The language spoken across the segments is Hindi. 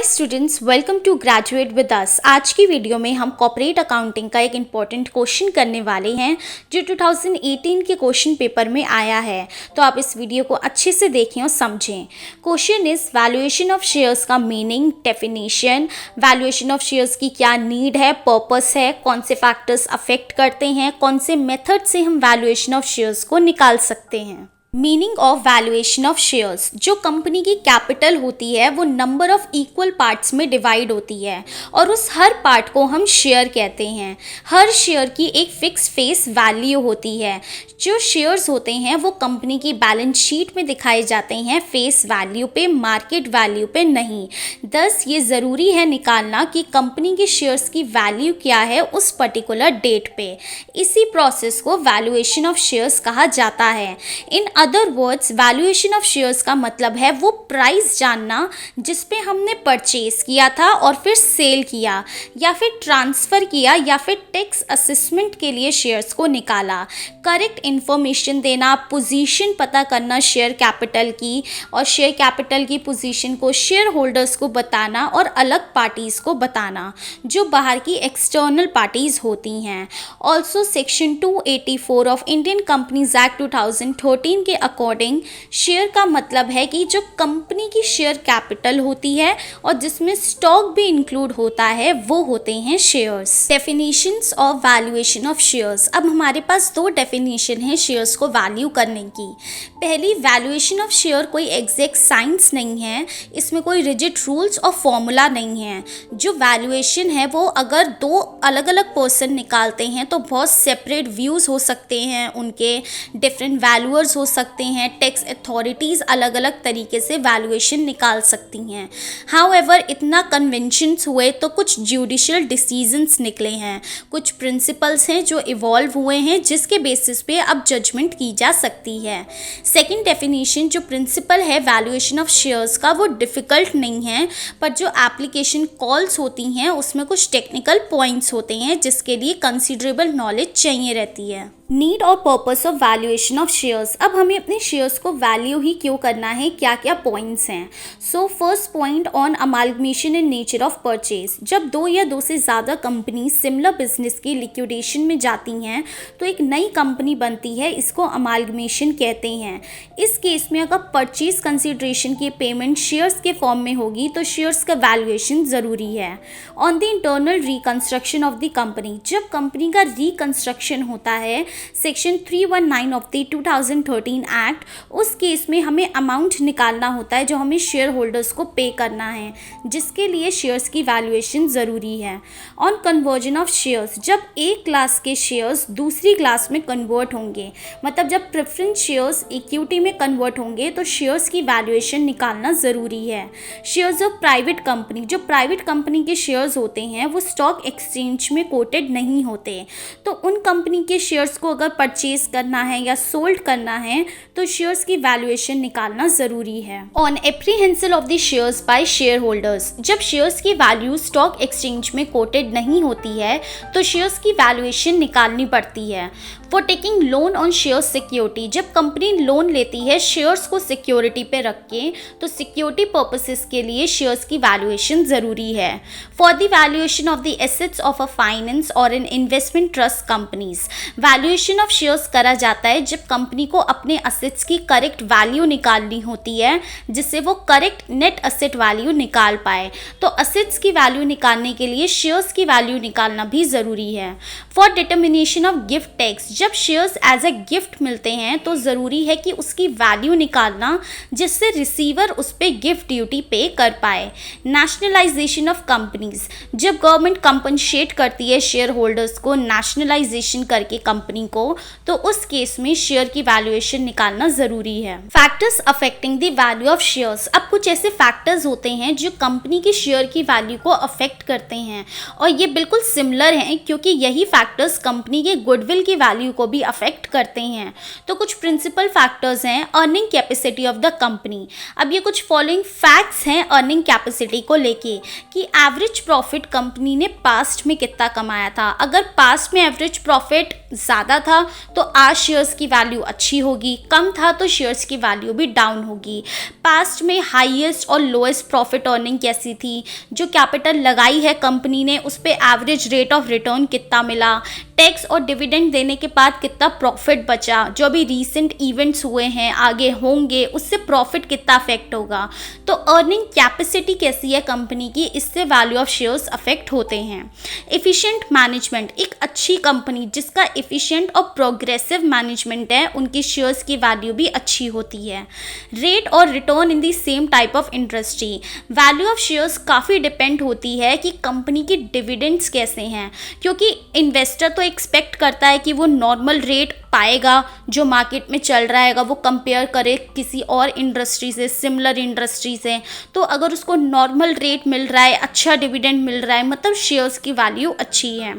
Students, welcome to graduate with us. आज की वीडियो में हम कॉर्पोरेट अकाउंटिंग का एक इम्पॉर्टेंट क्वेश्चन करने वाले हैं जो 2018 के क्वेश्चन पेपर में आया है। तो आप इस वीडियो को अच्छे से देखें और समझें। Question is valuation of shares का meaning, definition, valuation of shares की क्या नीड है, पर्पस है, कौन से फैक्टर्स अफेक्ट करते हैं, कौन से मेथड से हम वैल्यूएशन ऑफ शेयर्स को निकाल सकते हैं। Meaning of valuation of shares, जो कंपनी की कैपिटल होती है वो नंबर ऑफ इक्वल पार्ट्स में डिवाइड होती है और उस हर पार्ट को हम शेयर कहते हैं। हर शेयर की एक फिक्स फेस वैल्यू होती है। जो शेयर्स होते हैं वो कंपनी की बैलेंस शीट में दिखाए जाते हैं फेस वैल्यू पे, मार्केट वैल्यू पे नहीं। थस ये ज़रूरी है निकालना कि कंपनी के शेयर्स की वैल्यू क्या है उस पर्टिकुलर डेट पे। इसी प्रोसेस को वैल्यूएशन ऑफ शेयर्स कहा जाता है। In other words, valuation of shares का मतलब है वो प्राइस जानना जिस पे हमने परचेज किया था और फिर सेल किया या फिर ट्रांसफ़र किया या फिर टैक्स असेसमेंट के लिए शेयर्स को निकाला। करेक्ट इन्फॉर्मेशन देना, पोजीशन पता करना शेयर कैपिटल की और शेयर कैपिटल की पोजीशन को शेयर होल्डर्स को बताना और अलग पार्टीज़ को बताना जो बाहर की एक्सटर्नल पार्टीज़ होती हैं। Also section 284 of Indian companies act 2013 के अकॉर्डिंग शेयर का मतलब है कि जो कंपनी की शेयर कैपिटल होती है और जिसमें स्टॉक भी इंक्लूड होता है वो होते हैं shares. Definitions of valuation of shares. अब हमारे पास दो डेफिनेशन है शेयर्स को वैल्यू करने की। पहली, वैल्यूएशन ऑफ शेयर कोई एग्जैक्ट साइंस नहीं है, इसमें कोई रिजिड रूल्स और फॉर्मूला नहीं है। जो वैल्यूएशन है वो अगर दो अलग अलग पर्सन निकालते हैं तो बहुत सेपरेट व्यूज़ हो सकते हैं, उनके डिफरेंट वैल्यूअर्स हो सकते हैं, टैक्स अथॉरिटीज़ अलग अलग तरीके से वैल्यूएशन निकाल सकती हैं। हाउएवर इतना कन्वेंशंस हुए तो कुछ जुडिशियल डिसीजंस निकले हैं, कुछ प्रिंसिपल्स हैं जो इवॉल्व हुए हैं जिसके बेसिस पे अब जजमेंट की जा सकती है। सेकंड डेफिनेशन, जो प्रिंसिपल है वैल्यूएशन ऑफ शेयर्स का वो डिफ़िकल्ट नहीं है, पर जो एप्लीकेशन कॉल्स होती हैं उसमें कुछ टेक्निकल पॉइंट्स होते हैं जिसके लिए कंसिडरेबल नॉलेज चाहिए रहती है। नीड और purpose of valuation of shares. अब हमें अपने शेयर्स को वैल्यू ही क्यों करना है, क्या क्या पॉइंट्स हैं। So first point on amalgamation in nature of purchase. जब दो या दो से ज़्यादा कंपनी सिमिलर बिजनेस की लिक्विडेशन में जाती हैं तो एक नई कंपनी बनती है, इसको अमालगमेशन कहते हैं। इस केस में अगर परचेज कंसिडरेशन की पेमेंट शेयर्स के फॉर्म में होगी तो शेयर्स का वैल्यूएशन ज़रूरी है। On the internal reconstruction of the company, जब कंपनी का रिकंस्ट्रक्शन होता है सेक्शन 319 ऑफ द 2013 एक्ट, उस केस में हमें अमाउंट निकालना होता है जो हमें शेयर होल्डर्स को पे करना है, जिसके लिए शेयर्स की वैल्यूएशन ज़रूरी है। ऑन कन्वर्जन ऑफ शेयर्स, जब एक क्लास के शेयर्स दूसरी क्लास में कन्वर्ट होंगे, मतलब जब प्रेफरेंस शेयर्स इक्विटी में कन्वर्ट होंगे तो शेयर्स की वैल्यूएशन निकालना ज़रूरी है। शेयर्स ऑफ प्राइवेट कंपनी, जो प्राइवेट कंपनी के शेयर्स होते हैं वो स्टॉक एक्सचेंज में कोटेड नहीं होते, तो उन कंपनी के शेयर्स को अगर परचेज करना है या सोल्ड करना है तो शेयर्स की वैल्यूएशन निकालना ज़रूरी है। On appraisal of the shares by shareholders, जब शेयर्स की वैल्यू स्टॉक एक्सचेंज में कोटेड नहीं होती है तो शेयर्स की वैल्यूएशन निकालनी पड़ती है। For taking loan on shares security, जब कंपनी लोन लेती है शेयर्स को सिक्योरिटी पे रख के तो सिक्योरिटी पर्पसेस के लिए शेयर्स की वैल्यूएशन ज़रूरी है। For the valuation of the assets of a finance और an investment trust companies, valuation of shares करा जाता है जब कंपनी को अपने असेट्स की करेक्ट वैल्यू निकालनी होती है जिससे वो करेक्ट नेट असेट वैल्यू निकाल पाए। तो असेट्स की वैल्यू निकालने के लिए शेयर्स की वैल्यू निकालना भी ज़रूरी है। For determination of gift tax, जब शेयर्स एज ए गिफ्ट मिलते हैं तो ज़रूरी है कि उसकी वैल्यू निकालना जिससे रिसीवर उस पर गिफ्ट ड्यूटी पे कर पाए। नेशनलाइजेशन ऑफ कंपनीज, जब गवर्नमेंट कंपनसेट करती है शेयर होल्डर्स को नेशनलाइजेशन करके कंपनी को, तो उस केस में शेयर की वैल्यूएशन निकालना ज़रूरी है। Factors affecting the value of shares, अब कुछ ऐसे फैक्टर्स होते हैं जो कंपनी के शेयर की वैल्यू को अफेक्ट करते हैं और ये बिल्कुल सिमिलर हैं क्योंकि यही फैक्टर्स कंपनी के गुडविल की वैल्यू को भी अफेक्ट करते हैं। तो कुछ प्रिंसिपल फैक्टर्स हैं earning capacity of the company. अब ये कुछ फॉलोइंग फैक्ट्स हैं अर्निंग कैपेसिटी को लेके कि एवरेज प्रॉफिट कंपनी ने पास्ट में कितना कमाया था। अगर पास्ट में एवरेज प्रॉफिट ज़्यादा था तो आज शेयर्स की वैल्यू अच्छी होगी, कम था तो शेयर्स की वैल्यू भी डाउन होगी। पास्ट में हाईएस्ट और लोएस्ट प्रॉफिट अर्निंग कैसी थी, जो कैपिटल लगाई है कंपनी ने उस पर एवरेज रेट ऑफ रिटर्न कितना मिला, टैक्स और डिविडेंड देने के बाद कितना प्रॉफिट बचा, जो अभी रीसेंट इवेंट्स हुए हैं आगे होंगे उससे प्रॉफिट कितना अफेक्ट होगा। तो अर्निंग कैपेसिटी कैसी है कंपनी की, इससे वैल्यू ऑफ शेयर्स अफेक्ट होते हैं। एफिशिएंट मैनेजमेंट, एक अच्छी कंपनी जिसका एफिशिएंट और प्रोग्रेसिव मैनेजमेंट है उनकी शेयर्स की वैल्यू भी अच्छी होती है। रेट और return in the same type of industry, value of shares काफ़ी डिपेंड होती है कि कंपनी की डिविडेंड्स कैसे हैं, क्योंकि इन्वेस्टर तो एक्सपेक्ट करता है कि वो नॉर्मल रेट पाएगा जो मार्केट में चल रहा है, वो कंपेयर करे किसी और इंडस्ट्री से, सिमिलर इंडस्ट्री से। तो अगर उसको नॉर्मल रेट मिल रहा है, अच्छा डिविडेंड मिल रहा है, मतलब शेयर्स की वैल्यू अच्छी है।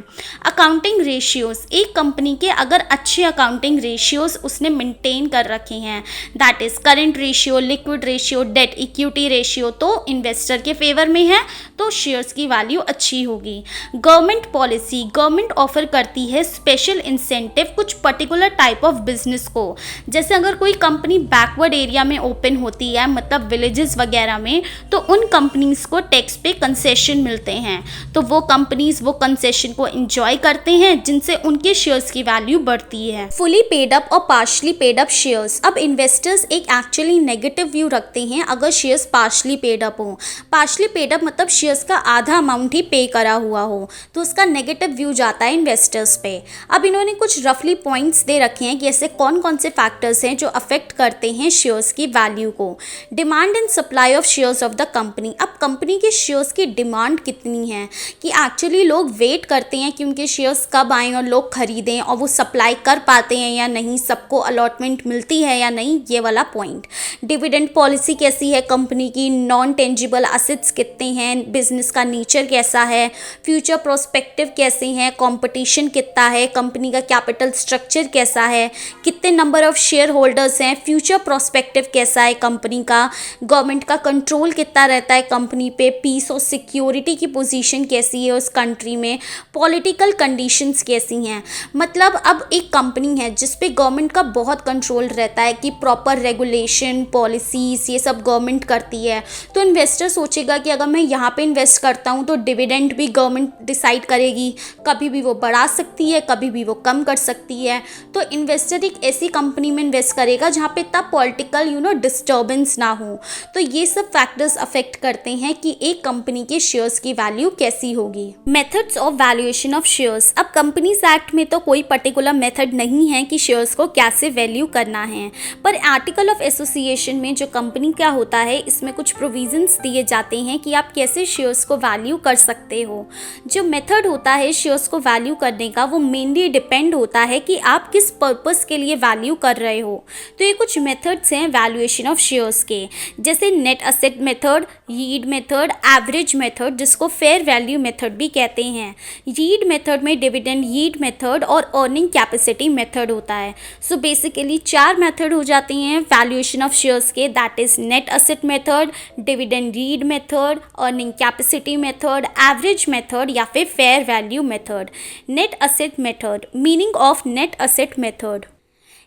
अकाउंटिंग रेशियोज, एक कंपनी के अगर अच्छे अकाउंटिंग रेशियोज उसने मेंटेन कर रखे हैं, that is current ratio, liquid ratio, debt equity ratio, तो इन्वेस्टर के फेवर में है तो शेयर्स की वैल्यू अच्छी होगी। गवर्नमेंट पॉलिसी, गवर्नमेंट ऑफर करती है स्पेशल इंसेंटिव कुछ पर्टिकुलर टाइप ऑफ बिजनेस को। जैसे अगर कोई कंपनी बैकवर्ड एरिया में ओपन होती है, मतलब विलेजेस वगैरह में, तो उन कंपनीज को टैक्स पे कंसेशन मिलते हैं, तो वो कंपनीज वो कंसेशन को एंजॉय करते हैं जिनसे उनके शेयर्स की वैल्यू बढ़ती है। फुली पेड अप और पार्शली पेड अप शेयर्स, अब इन्वेस्टर्स एक एक्चुअली नेगेटिव व्यू रखते हैं अगर शेयर्स पार्शली पेड अप हो। पार्शली पेड अप मतलब शेयर्स का आधा अमाउंट ही पे करा हुआ हो, तो उसका नेगेटिव व्यू जाता है इन्वेस्टर्स पे। अब इन्होंने कुछ रफली पॉइंट्स दे रखे हैं कि ऐसे कौन कौन से फैक्टर्स हैं जो अफेक्ट करते हैं शेयर्स की वैल्यू को। Demand and supply of shares of the company, अब कंपनी के शेयर्स की डिमांड कितनी है कि एक्चुअली लोग वेट करते हैं कि उनके शेयर्स कब आएँ और लोग खरीदें, और वो सप्लाई कर पाते हैं या नहीं, सबको अलॉटमेंट मिलती है या नहीं, ये वाला पॉइंट। डिविडेंड पॉलिसी कैसी है कंपनी की, नॉन टेंजिबल असेट्स कितने हैं, बिजनेस का नेचर कैसा है, फ्यूचर प्रोस्पेक्टिव कैसे हैं, कंपटीशन कितना है, कंपनी का कैपिटल स्ट्रक्चर कैसा है, कितने नंबर ऑफ शेयर होल्डर्स हैं, फ्यूचर प्रोस्पेक्टिव कैसा है कंपनी का, गवर्नमेंट का कंट्रोल कितना रहता है कंपनी पे, पीस और सिक्योरिटी की पोजीशन कैसी है उस कंट्री में, पॉलिटिकल कंडीशंस कैसी हैं। मतलब अब एक कंपनी है जिस पे गवर्नमेंट का बहुत कंट्रोल रहता है कि प्रॉपर रेगुलेशन, पॉलिसीज ये सब गवर्नमेंट करती है, तो इन्वेस्टर सोचेगा कि अगर मैं यहाँ पे इन्वेस्ट करता हूँ तो डिविडेंड भी गवर्नमेंट डिसाइड करेगी, कभी भी वो बढ़ा सकती है, कभी भी वो कम कर सकती है। तो इन्वेस्टर एक ऐसी कंपनी में इन्वेस्ट करेगा जहाँ पे इतना पॉलिटिकल डिस्टर्बेंस ना हो। तो ये सब फैक्टर्स अफेक्ट करते हैं कि एक कंपनी के शेयर्स की वैल्यू कैसी होगी। Methods of valuation of shares, अब कंपनीज एक्ट में तो कोई पर्टिकुलर मेथड नहीं है कि शेयर्स को कैसे वैल्यू करना है, पर आर्टिकल ऑफ एसोसिएशन में जो कंपनी का होता है इसमें कुछ प्रोविजंस दिए जाते हैं कि आप कैसे शेयर्स को वैल्यू कर सकते हो। जो मेथड होता है शेयर्स को वैल्यू करने का वो मेनली डिपेंड होता है कि आप किस पर्पस के लिए वैल्यू कर रहे हो। तो ये कुछ मेथड्स हैं वैल्यूएशन ऑफ शेयर्स के, जैसे net asset method, yield method, average method जिसको फेयर वैल्यू मेथड भी कहते हैं। यील्ड मेथड में डिविडेंड यील्ड मेथड और अर्निंग कैपेसिटी मेथड होता है। सो बेसिकली 4 मेथड हो जाते हैं वैल्यूएशन ऑफ शेयर्स के, that is net asset method, dividend yield method, earning capacity method, average method या फिर fair value method. Net asset method, meaning of net asset method,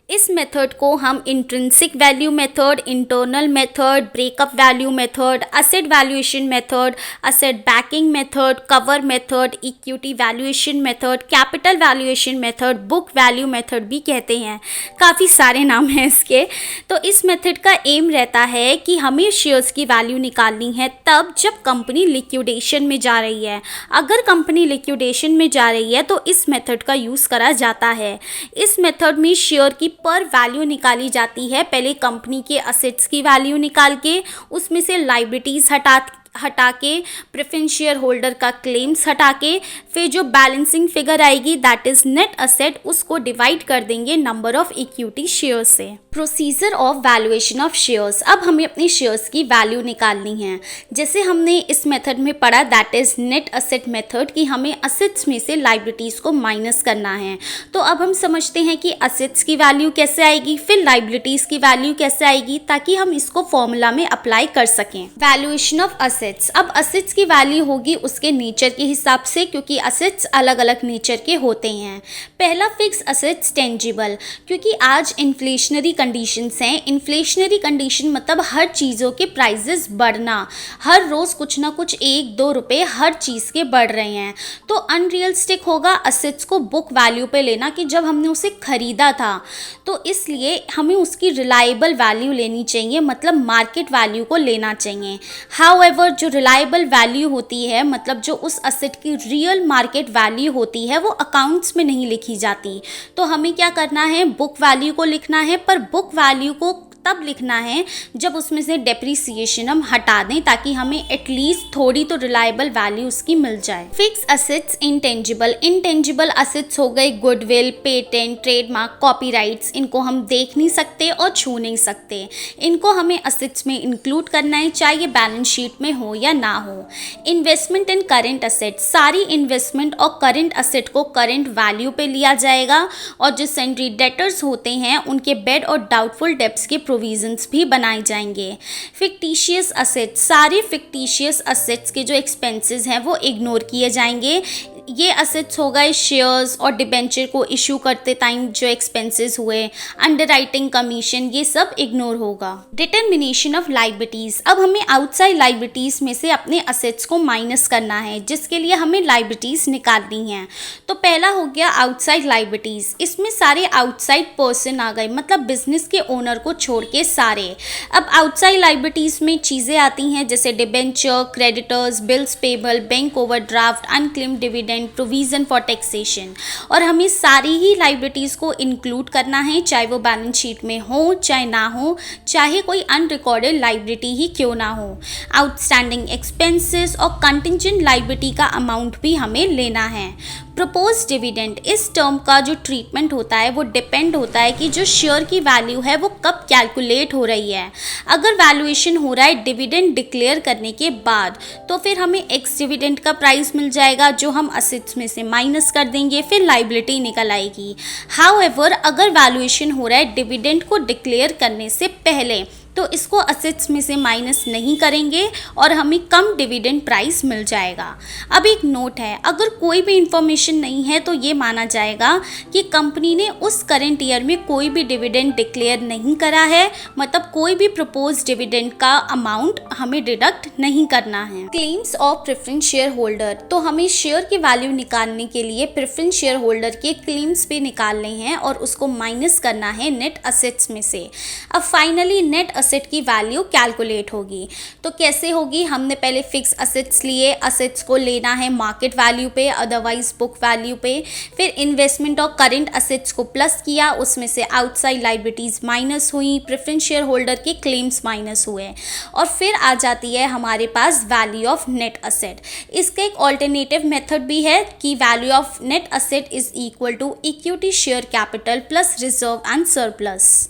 इस मेथड को हम intrinsic value method, internal method, breakup value method, asset valuation method, asset banking method, cover method, equity valuation method, capital valuation method, book value method भी कहते हैं। काफ़ी सारे नाम हैं इसके। तो इस मेथड का एम रहता है कि हमें शेयर्स की वैल्यू निकालनी है तब जब कंपनी लिक्विडेशन में जा रही है। अगर कंपनी लिक्विडेशन में जा रही है तो इस मेथड का यूज़ करा जाता है। इस मेथड में शेयर की पर वैल्यू निकाली जाती है। पहले कंपनी के असेट्स की वैल्यू निकाल के उसमें से लाइबिलिटीज़ हटा हटा के, प्रेफरेंस शेयर होल्डर का क्लेम्स हटा के, फिर जो बैलेंसिंग फिगर आएगी दैट इज नेट असेट, उसको डिवाइड कर देंगे नंबर ऑफ इक्विटी शेयर से। Procedure of valuation of shares. अब हमें अपने शेयर्स की वैल्यू निकालनी है। जैसे हमने इस मेथड में पढ़ा that is net asset method कि हमें असेट्स में से लाइबिलिटीज को माइनस करना है। तो अब हम समझते हैं कि असेट्स की वैल्यू कैसे आएगी, फिर लाइबिलिटीज की वैल्यू कैसे आएगी, ताकि हम इसको फॉर्मूला में अप्लाई कर सकें। Valuation of assets. अब असेट्स की वैल्यू होगी उसके नेचर के हिसाब से, क्योंकि असेट्स अलग अलग नेचर के होते हैं। पहला फिक्स असेट्स टेंजिबल, क्योंकि आज इन्फ्लेशनरी कंडीशंस हैं। इन्फ्लेशनरी कंडीशन मतलब हर चीज़ों के प्राइजेस बढ़ना, हर रोज़ कुछ ना कुछ 1-2 रुपए हर चीज़ के बढ़ रहे हैं। तो अनरियलिस्टिक होगा असेट्स को बुक वैल्यू पे लेना कि जब हमने उसे खरीदा था, तो इसलिए हमें उसकी रिलायबल वैल्यू लेनी चाहिए, मतलब मार्केट वैल्यू को लेना चाहिए। हाउएवर जो रिलायबल वैल्यू होती है, मतलब जो उस असेट की रियल मार्केट वैल्यू होती है, वो अकाउंट्स में नहीं लिखी जाती। तो हमें क्या करना है, बुक वैल्यू को लिखना है, पर बुक वैल्यू को तब लिखना है जब उसमें से डेप्रिसिएशन हम हटा दें, ताकि हमें एटलीस्ट थोड़ी तो रिलायबल वैल्यू उसकी मिल जाए। Fix assets intangible. Intangible assets हो गए गुडविल, पेटेंट, ट्रेडमार्क, कॉपीराइट्स। इनको हम देख नहीं सकते और छू नहीं सकते। इनको हमें असेट्स में इंक्लूड करना है, चाहे ये बैलेंस शीट में हो या ना हो। इन्वेस्टमेंट इन करेंट असेट। सारी इन्वेस्टमेंट और करेंट असेट को करेंट वैल्यू पे लिया जाएगा, और जो सेंट्री डेटर्स होते हैं उनके बेड और डाउटफुल डेब्ट्स के प्रोविजंस भी बनाए जाएंगे। Fictitious assets. सारे फिक्टिशियस असेट्स के जो एक्सपेंसेस हैं वो इग्नोर किए जाएंगे। ये असेट्स हो गए शेयर्स और डिबेंचर को इशू करते टाइम जो एक्सपेंसेस हुए, अंडरराइटिंग कमीशन, ये सब इग्नोर होगा। Determination of liabilities. अब हमें आउटसाइड लाइबिलिटीज में से अपने असेट्स को माइनस करना है, जिसके लिए हमें लाइबिलिटीज निकालनी है। तो पहला हो गया आउटसाइड लाइबिलिटीज। इसमें सारे आउटसाइड पर्सन आ गए, मतलब बिजनेस के ओनर को छोड़ के सारे। अब आउटसाइड लाइबिलिटीज में चीज़ें आती हैं जैसे debenture, creditors, bills payable, bank overdraft, unclaimed dividend, provision for taxation. और हमें सारी ही लाइबिलिटीज को इंक्लूड करना है, चाहे वो बैलेंस शीट में हो चाहे ना हो, चाहे कोई अनरिकॉर्डेड लाइबिलिटी ही क्यों ना हो। आउटस्टैंडिंग एक्सपेंसेस और कंटिंजेंट लाइबिलिटी का अमाउंट भी हमें लेना है। Propose dividend. इस टर्म का जो ट्रीटमेंट होता है वो डिपेंड होता है कि जो शेयर की वैल्यू है वो कब कैलकुलेट हो रही है। अगर वैल्यूएशन हो रहा है डिविडेंड डिक्लेयर करने के बाद, तो फिर हमें एक्स डिविडेंड का प्राइस मिल जाएगा, जो हम असेट्स में से माइनस कर देंगे, फिर लाइबिलिटी निकल आएगी। हाउएवर अगर वैल्यूएशन हो रहा है डिविडेंड को डिक्लेयर करने से पहले, तो इसको असेट्स में से माइनस नहीं करेंगे और हमें कम डिविडेंड प्राइस मिल जाएगा। अब एक नोट है, अगर कोई भी इंफॉर्मेशन नहीं है तो ये माना जाएगा कि कंपनी ने उस करंट ईयर में कोई भी डिविडेंड डिक्लेयर नहीं करा है, मतलब कोई भी प्रपोज डिविडेंड का अमाउंट हमें डिडक्ट नहीं करना है। Claims of preference share holder. तो हमें शेयर की वैल्यू निकालने के लिए प्रेफरेंस शेयर होल्डर के क्लेम्स पे निकालने हैं और उसको माइनस करना है नेट असेट्स में से। अब फाइनली नेट असेट की वैल्यू कैलकुलेट होगी। तो कैसे होगी, हमने पहले फिक्स असेट्स लिए, असेट्स को लेना है मार्केट वैल्यू पे, अदरवाइज बुक वैल्यू पे, फिर इन्वेस्टमेंट और करंट असेट्स को प्लस किया, उसमें से आउटसाइड लाइबिलिटीज माइनस हुई, प्रेफरेंस शेयर होल्डर के क्लेम्स माइनस हुए, और फिर आ जाती है हमारे पास वैल्यू ऑफ नेट असेट। इसका एक ऑल्टरनेटिव मेथड भी है कि value of net asset is equal to equity share capital plus reserve and surplus.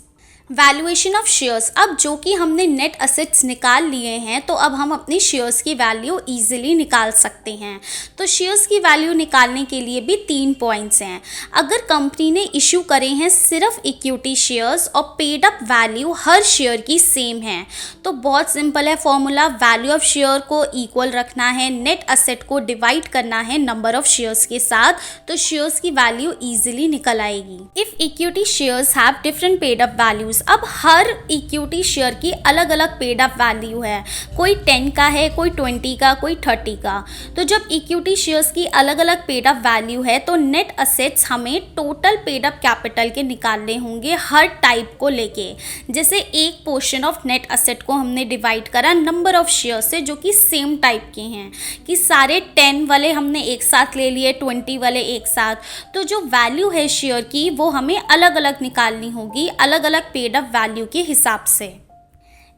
Valuation of shares. अब जो कि हमने नेट असेट्स निकाल लिए हैं, तो अब हम अपनी शेयर्स की वैल्यू इजीली निकाल सकते हैं। तो शेयर्स की वैल्यू निकालने के लिए भी 3 पॉइंट्स हैं। अगर कंपनी ने इशू करे हैं सिर्फ इक्विटी शेयर्स और पेड अप वैल्यू हर शेयर की सेम है, तो बहुत सिंपल है फॉर्मूला, वैल्यू ऑफ शेयर को इक्वल रखना है, नेट असेट को डिवाइड करना है नंबर ऑफ शेयर्स के साथ, तो शेयर्स की वैल्यू इजीली निकल आएगी। If equity shares have different paid up values. अब हर इक्विटी शेयर की अलग अलग पेड अप वैल्यू है, कोई 10 का है, कोई 20 का, कोई 30 का। तो जब इक्विटी शेयर्स की अलग अलग पेड अप वैल्यू है, तो नेट असेट्स हमें टोटल पेड अप कैपिटल के निकालने होंगे हर टाइप को लेके। जैसे एक पोर्शन ऑफ नेट असेट को हमने डिवाइड करा नंबर ऑफ शेयर से जो कि सेम टाइप के हैं, कि सारे 10 वाले हमने एक साथ ले लिए, 20 वाले एक साथ। तो जो वैल्यू है शेयर की वो हमें अलग अलग निकालनी होगी, अलग अलग पेड अप वैल्यू के हिसाब से।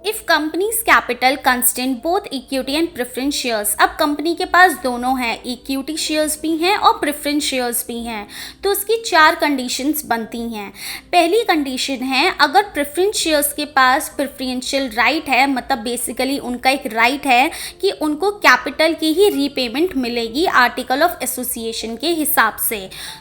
If company's capital constant both equity and preference shares, अब कंपनी के पास दोनों हैं, इक्विटी शेयर्स भी हैं और प्रेफरेंस शेयर्स भी हैं, तो उसकी 4 कंडीशंस बनती हैं। पहली कंडीशन है, अगर प्रेफरेंस शेयर्स के पास प्रेफरेंशियल राइट है, मतलब बेसिकली उनका एक राइट है कि उनको कैपिटल की ही रीपेमेंट मिलेगी आर्टिकल ऑफ एसोसिएशन के हिसाब से।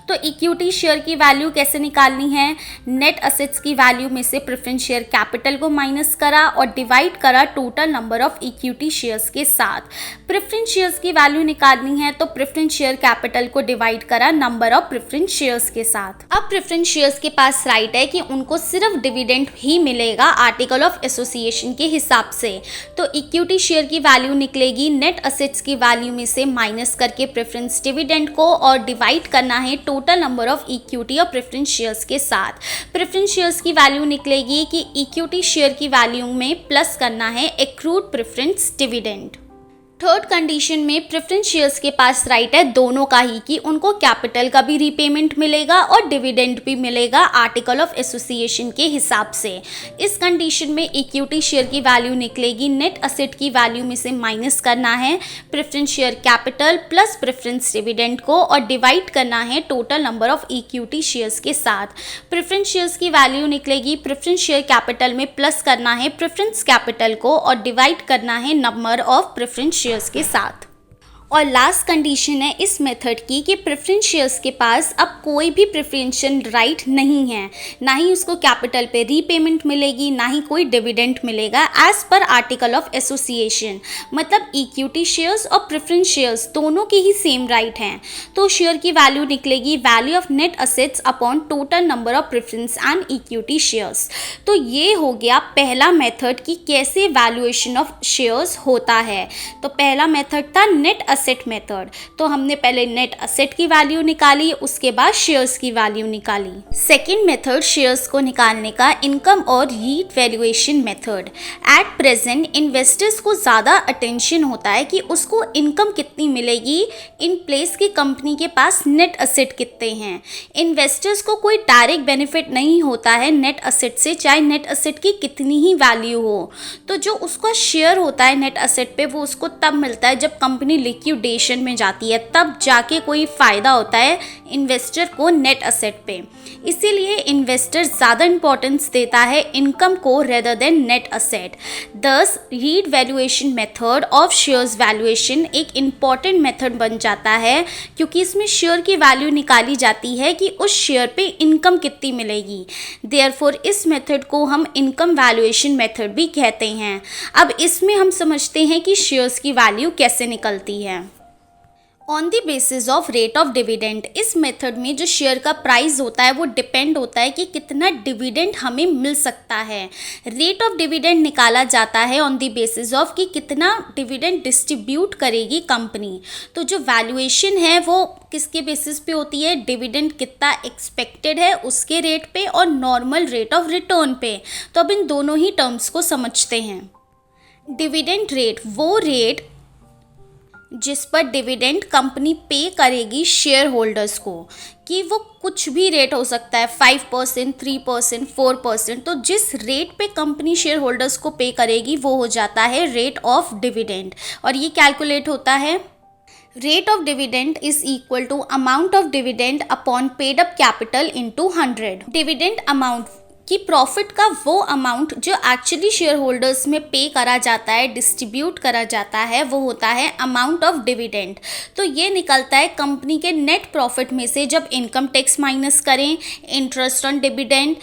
तो इक्विटी शेयर की वैल्यू कैसे निकालनी है, नेट असेट्स की वैल्यू में से प्रेफरेंस शेयर कैपिटल को माइनस करा और डिवाइड करा total number of equity shares के साथ। प्रेफरेंस शेयर्स की वैल्यू निकालनी है तो प्रेफरेंस शेयर कैपिटल को डिवाइड करा नंबर ऑफ प्रेफरेंस शेयर्स के साथ। अब प्रेफरेंस शेयर्स के पास राइट है कि उनको सिर्फ डिविडेंड ही मिलेगा आर्टिकल ऑफ एसोसिएशन के हिसाब से, तो इक्विटी शेयर की वैल्यू निकलेगी नेट असेट्स की वैल्यू में से माइनस करके प्रेफरेंस डिविडेंड को और डिवाइड करना है टोटल नंबर ऑफ इक्विटी और प्रेफरेंस शेयर्स के साथ। प्रेफरेंस शेयर्स की वैल्यू निकलेगी कि इक्विटी शेयर की वैल्यू में प्लस करना है accrued preference dividend. Third condition में प्रेफरेंस शेयर्स के पास राइट है दोनों का ही कि उनको कैपिटल का भी रीपेमेंट मिलेगा और डिविडेंड भी मिलेगा आर्टिकल ऑफ एसोसिएशन के हिसाब से। इस कंडीशन में इक्विटी शेयर की वैल्यू निकलेगी नेट असेट की वैल्यू में से माइनस करना है preference share capital plus preference dividend को और डिवाइड करना है total number of equity shares के साथ। प्रेफरेंस शेयर्स की वैल्यू निकलेगी प्रेफरेंस शेयर कैपिटल में प्लस करना है प्रेफरेंस कैपिटल को और डिवाइड करना है नंबर ऑफ प्रेफरेंस शेयर्स के साथ। और लास्ट कंडीशन है इस मेथड की कि प्रेफरेंस शेयर्स के पास अब कोई भी प्रेफरेंशियल राइट नहीं है, ना ही उसको कैपिटल पे रीपेमेंट मिलेगी, ना ही कोई डिविडेंड मिलेगा as per article of association. मतलब इक्विटी शेयर्स और प्रेफरेंस शेयर्स दोनों की ही सेम राइट हैं। तो शेयर की वैल्यू निकलेगी value of net assets upon total number of preference and equity shares. तो ये हो गया पहला मेथड कि कैसे वैल्यूएशन ऑफ शेयर्स होता है। तो पहला मेथड था नेट असेट मेथड, तो हमने पहले नेट असेट की वैल्यू निकाली, उसके बाद शेयर्स की वैल्यू निकाली। सेकंड मेथड शेयर्स को निकालने का इनकम और yield valuation method. At present investors को ज़्यादा अटेंशन होता है कि उसको इनकम कितनी मिलेगी इन प्लेस की कंपनी के पास नेट असेट कितने हैं। इन्वेस्टर्स को कोई डायरेक्ट बेनिफिट नहीं होता है नेट असेट से, चाहे नेट असेट की कितनी ही वैल्यू हो। तो जो उसका शेयर होता है नेट असेट पे वो उसको तब मिलता है जब कंपनी लिक्विडेशन में जाती है, तब जाके कोई फ़ायदा होता है इन्वेस्टर को नेट असेट पे। इसीलिए इन्वेस्टर ज़्यादा इंपॉर्टेंस देता है इनकम को रेदर देन नेट असेट। दस yield valuation method of shares valuation एक इम्पॉर्टेंट मेथड बन जाता है क्योंकि इसमें शेयर की वैल्यू निकाली जाती है कि उस शेयर पे इनकम कितनी मिलेगी। देयरफॉर इस मेथड को हम इनकम वैल्यूएशन मेथड भी कहते हैं। अब इसमें हम समझते हैं कि शेयर्स की वैल्यू कैसे निकलती है। On the basis of rate of dividend, इस मेथड में जो शेयर का प्राइस होता है वो डिपेंड होता है कि कितना डिविडेंड हमें मिल सकता है। रेट ऑफ डिविडेंड निकाला जाता है ऑन द बेसिस ऑफ कि कितना डिविडेंड डिस्ट्रीब्यूट करेगी कंपनी। तो जो वैल्यूएशन है वो किसके बेसिस पे होती है, डिविडेंड कितना एक्सपेक्टेड है उसके रेट पे और नॉर्मल रेट ऑफ रिटर्न पे। तो अब इन दोनों ही टर्म्स को समझते हैं। डिविडेंड रेट वो रेट जिस पर डिविडेंड कंपनी पे करेगी शेयर होल्डर्स को, कि वो कुछ भी रेट हो सकता है 5%, 3%, 4%। तो जिस रेट पे कंपनी शेयर होल्डर्स को पे करेगी वो हो जाता है रेट ऑफ डिविडेंड। और ये कैलकुलेट होता है rate of dividend is equal to amount of dividend upon paid up capital into 100। Dividend amount कि प्रॉफिट का वो अमाउंट जो एक्चुअली शेयर होल्डर्स में पे करा जाता है, डिस्ट्रीब्यूट करा जाता है, वो होता है अमाउंट ऑफ डिविडेंड। तो ये निकलता है कंपनी के नेट प्रॉफिट में से जब इनकम टैक्स माइनस करें, interest on dividend,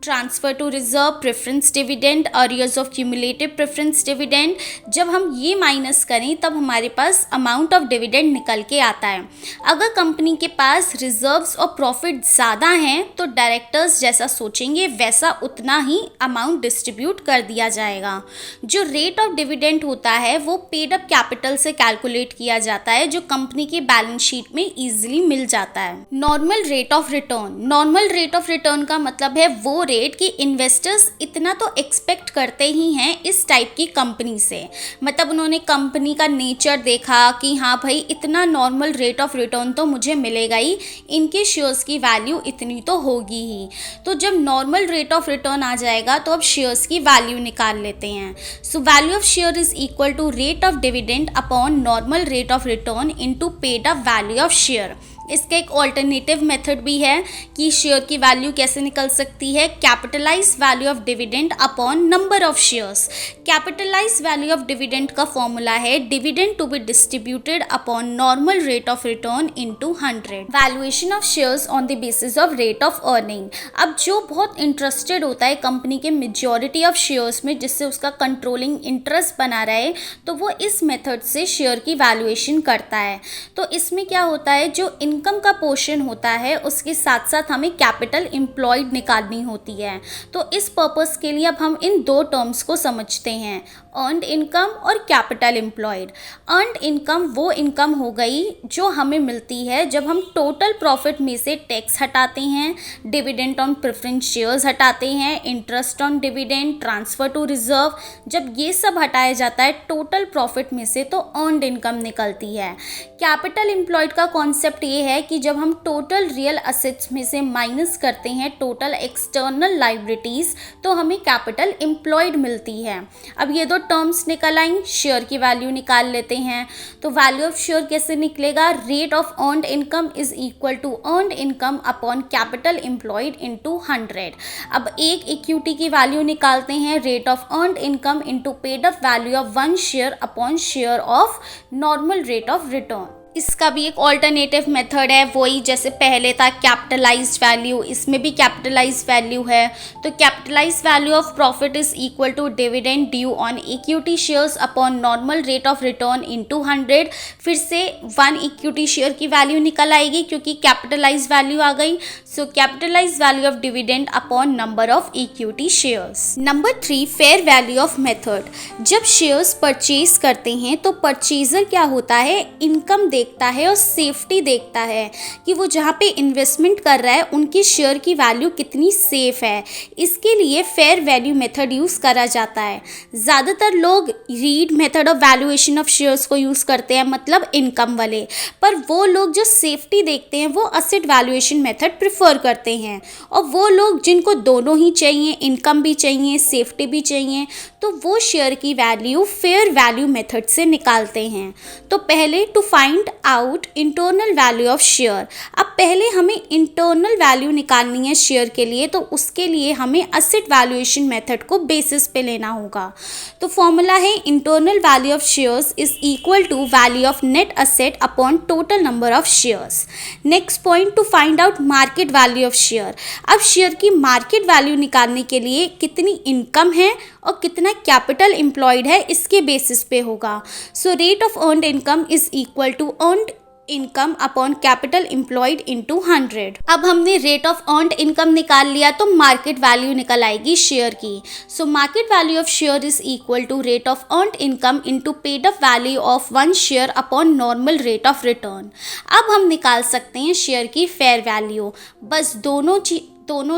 transfer to reserve, preference dividend, arrears of cumulative preference dividend, जब हम ये माइनस करें तब हमारे पास अमाउंट ऑफ डिविडेंड निकल के आता है। अगर कंपनी के पास रिजर्व्स और प्रॉफिट ज़्यादा हैं तो डायरेक्टर्स जैसा सोचेंगे वैसा उतना ही अमाउंट डिस्ट्रीब्यूट कर दिया जाएगा। जो रेट ऑफ डिविडेंड होता है वो पेड अप कैपिटल से कैलकुलेट किया जाता है जो कंपनी की बैलेंस शीट में ईजिली मिल जाता है। Normal rate of return, normal rate of return का मतलब है वो कॉर्पोरेट कि इन्वेस्टर्स इतना तो एक्सपेक्ट करते ही हैं इस टाइप की कंपनी से। मतलब उन्होंने कंपनी का नेचर देखा कि हाँ भाई इतना नॉर्मल रेट ऑफ रिटर्न तो मुझे मिलेगा ही, इनके शेयर्स की वैल्यू इतनी तो होगी ही। तो जब नॉर्मल रेट ऑफ रिटर्न आ जाएगा तो अब शेयर्स की वैल्यू निकाल लेते हैं। So value of share is equal to rate of dividend upon normal rate of return into paid up value of share. इसका एक ऑल्टरनेटिव मेथड भी है कि शेयर की वैल्यू कैसे निकल सकती है, capitalise value of dividend upon number of shares. Capitalise value of dividend का फॉर्मूला है dividend to be distributed upon normal rate of return into 100। Valuation of shares on the basis of rate of earning. अब जो बहुत इंटरेस्टेड होता है कंपनी के मेजॉरिटी ऑफ शेयर्स में, जिससे उसका कंट्रोलिंग इंटरेस्ट बना रहे, तो वो इस मेथड से शेयर की वैल्यूएशन करता है। तो इसमें क्या होता है, जो इनकम का पोर्शन होता है उसके साथ साथ हमें कैपिटल एम्प्लॉयड निकालनी होती है। तो इस पर्पस के लिए अब हम इन दो टर्म्स को समझते हैं, अर्नड इनकम और कैपिटल एम्प्लॉयड। अर्नड इनकम वो इनकम हो गई जो हमें मिलती है जब हम टोटल प्रॉफिट में से टैक्स हटाते हैं, डिविडेंड ऑन प्रेफरेंस शेयर्स हटाते हैं, interest on dividend, transfer to reserve, जब ये सब हटाया जाता है टोटल प्रॉफिट में से तो अर्नड इनकम निकलती है। कैपिटल एम्प्लॉयड का कॉन्सेप्ट ये है कि जब हम टोटल रियल असेट्स में से माइनस करते हैं टोटल एक्सटर्नल लायबिलिटीज तो हमें कैपिटल एम्प्लॉयड मिलती है। अब ये दो टर्म्स निकल आई, शेयर की वैल्यू निकाल लेते हैं। तो वैल्यू ऑफ शेयर कैसे निकलेगा, rate of earned income is equal to earned income upon capital employed into 100। अब एक इक्विटी की वैल्यू निकालते हैं, rate of earned income into paid up value of 1 share upon share of normal rate of return. इसका भी एक ऑल्टरनेटिव मेथड है, वही जैसे पहले था कैपिटलाइज्ड वैल्यू, इसमें भी कैपिटलाइज्ड वैल्यू है। तो capitalised value of profit is equal to dividend due on equity shares upon normal rate of return into 100। फिर से 1 इक्विटी शेयर की वैल्यू निकल आएगी क्योंकि कैपिटलाइज्ड वैल्यू आ गई। So capitalised value of dividend upon number of equity shares. Number 3, fair value of method. जब शेयर्स परचेज करते हैं तो परचेजर क्या होता है, इनकम देखता है और सेफ्टी देखता है कि वो जहाँ पे इन्वेस्टमेंट कर रहा है उनकी शेयर की वैल्यू कितनी सेफ है। इसके लिए फेयर वैल्यू मेथड यूज़ करा जाता है। ज़्यादातर लोग read method of valuation of shares को यूज़ करते हैं, मतलब इनकम वाले, पर वो लोग जो सेफ्टी देखते हैं वो असेट वैल्यूएशन मेथड प्रेफर करते हैं। और वो लोग जिनको दोनों ही चाहिए, इनकम भी चाहिए, सेफ्टी भी चाहिए, तो वो शेयर की वैल्यू फेयर वैल्यू मेथड से निकालते हैं। तो पहले to find out internal value of share. अब पहले हमें इंटरनल वैल्यू निकालनी है शेयर के लिए, तो उसके लिए हमें असेट वैल्यूएशन मेथड को बेसिस पे लेना होगा। तो फॉर्मूला है internal value of shares is equal to value of net asset upon total number of shares. Next point, to find out market value of share. अब शेयर की मार्केट वैल्यू निकालने के लिए कितनी इनकम है और कितना कैपिटल एम्प्लॉयड है इसके बेसिस पे होगा। So rate of earned income is equal to earned income upon capital employed into 100। अब हमने रेट ऑफ अर्नड इनकम निकाल लिया तो मार्केट वैल्यू निकल आएगी शेयर की। So market value of share is equal to rate of earned income into paid up value of 1 share upon normal rate of return. अब हम निकाल सकते हैं शेयर की फेयर वैल्यू। बस दोनों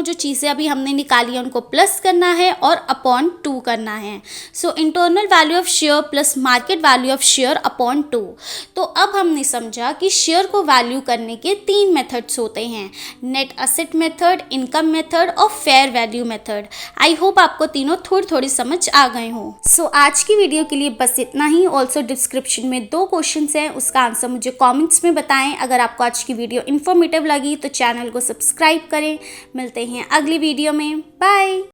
जो चीज़ें अभी हमने निकाली है उनको प्लस करना है और अपॉन 2 करना है। So internal value of share plus market value of share upon 2। तो अब हमने समझा कि शेयर को वैल्यू करने के 3 मेथड्स होते हैं, net asset method, income method और fair value method. I hope आपको तीनों थोड़ी समझ आ गए हों। सो आज की वीडियो के लिए बस इतना ही। ऑल्सो डिस्क्रिप्शन में 2 क्वेश्चन हैं, उसका आंसर मुझे कॉमेंट्स में बताएं। अगर आपको आज की वीडियो इन्फॉर्मेटिव लगी तो चैनल को सब्सक्राइब करें। मिलते हैं अगली वीडियो में, बाय।